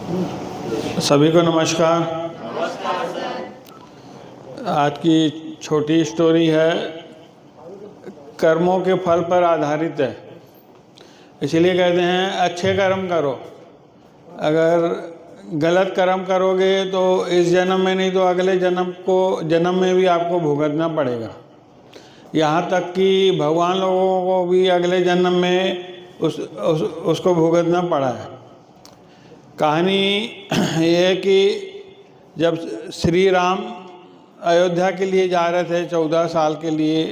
सभी को नमस्कार। आज की छोटी स्टोरी है, कर्मों के फल पर आधारित है। इसलिए कहते हैं अच्छे कर्म करो। अगर गलत कर्म करोगे तो इस जन्म में नहीं तो अगले जन्म में भी आपको भुगतना पड़ेगा। यहाँ तक कि भगवान लोगों को भी अगले जन्म में उसको भुगतना पड़ा है। कहानी ये है कि जब श्री राम अयोध्या के लिए जा रहे थे 14 साल के लिए,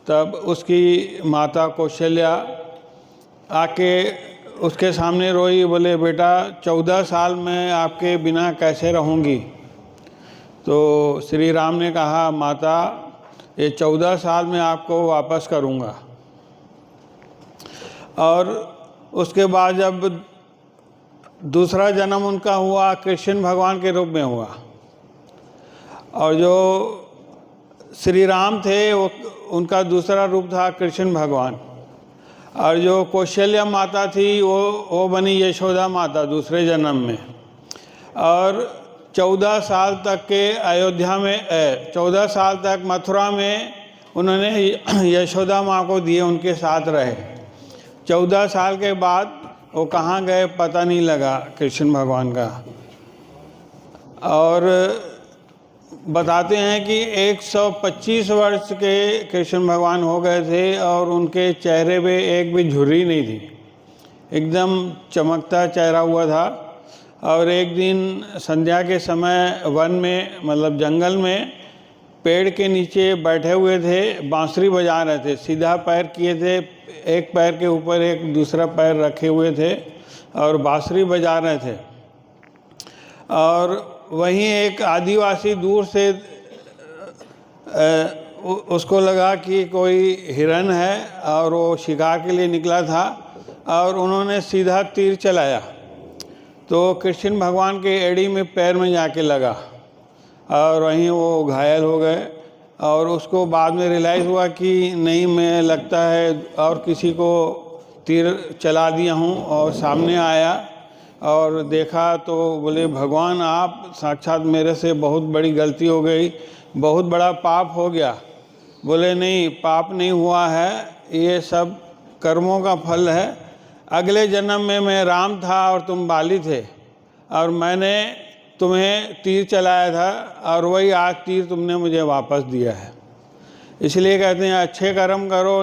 तब उसकी माता कौशल्या आके उसके सामने रोई, बोले बेटा 14 साल मैं आपके बिना कैसे रहूँगी। तो श्री राम ने कहा माता ये 14 साल में आपको वापस करूँगा। और उसके बाद जब दूसरा जन्म उनका हुआ, कृष्ण भगवान के रूप में हुआ। और जो श्री राम थे वो उनका दूसरा रूप था कृष्ण भगवान। और जो कौशल्या माता थी वो बनी यशोदा माता दूसरे जन्म में। और 14 साल तक के अयोध्या में 14 साल तक मथुरा में उन्होंने यशोदा माँ को दिए, उनके साथ रहे। 14 साल के बाद वो कहाँ गए पता नहीं लगा कृष्ण भगवान का। और बताते हैं कि 125 वर्ष के कृष्ण भगवान हो गए थे और उनके चेहरे पे एक भी झुर्री नहीं थी, एकदम चमकता चेहरा हुआ था। और एक दिन संध्या के समय वन में, मतलब जंगल में, पेड़ के नीचे बैठे हुए थे, बांसुरी बजा रहे थे। सीधा पैर किए थे, एक पैर के ऊपर एक दूसरा पैर रखे हुए थे और बांसुरी बजा रहे थे। और वहीं एक आदिवासी दूर से उसको लगा कि कोई हिरन है और वो शिकार के लिए निकला था, और उन्होंने सीधा तीर चलाया तो कृष्ण भगवान के एड़ी में पैर में जाके लगा और वहीं वो घायल हो गए। और उसको बाद में रियलाइज़ हुआ कि नहीं, मैं लगता है और किसी को तीर चला दिया हूँ। और सामने आया और देखा तो बोले भगवान आप साक्षात, मेरे से बहुत बड़ी गलती हो गई, बहुत बड़ा पाप हो गया। बोले नहीं, पाप नहीं हुआ है, ये सब कर्मों का फल है। अगले जन्म में मैं राम था और तुम बाली थे, और मैंने तुम्हें तीर चलाया था और वही आज तीर तुमने मुझे वापस दिया है। इसलिए कहते हैं अच्छे कर्म करो।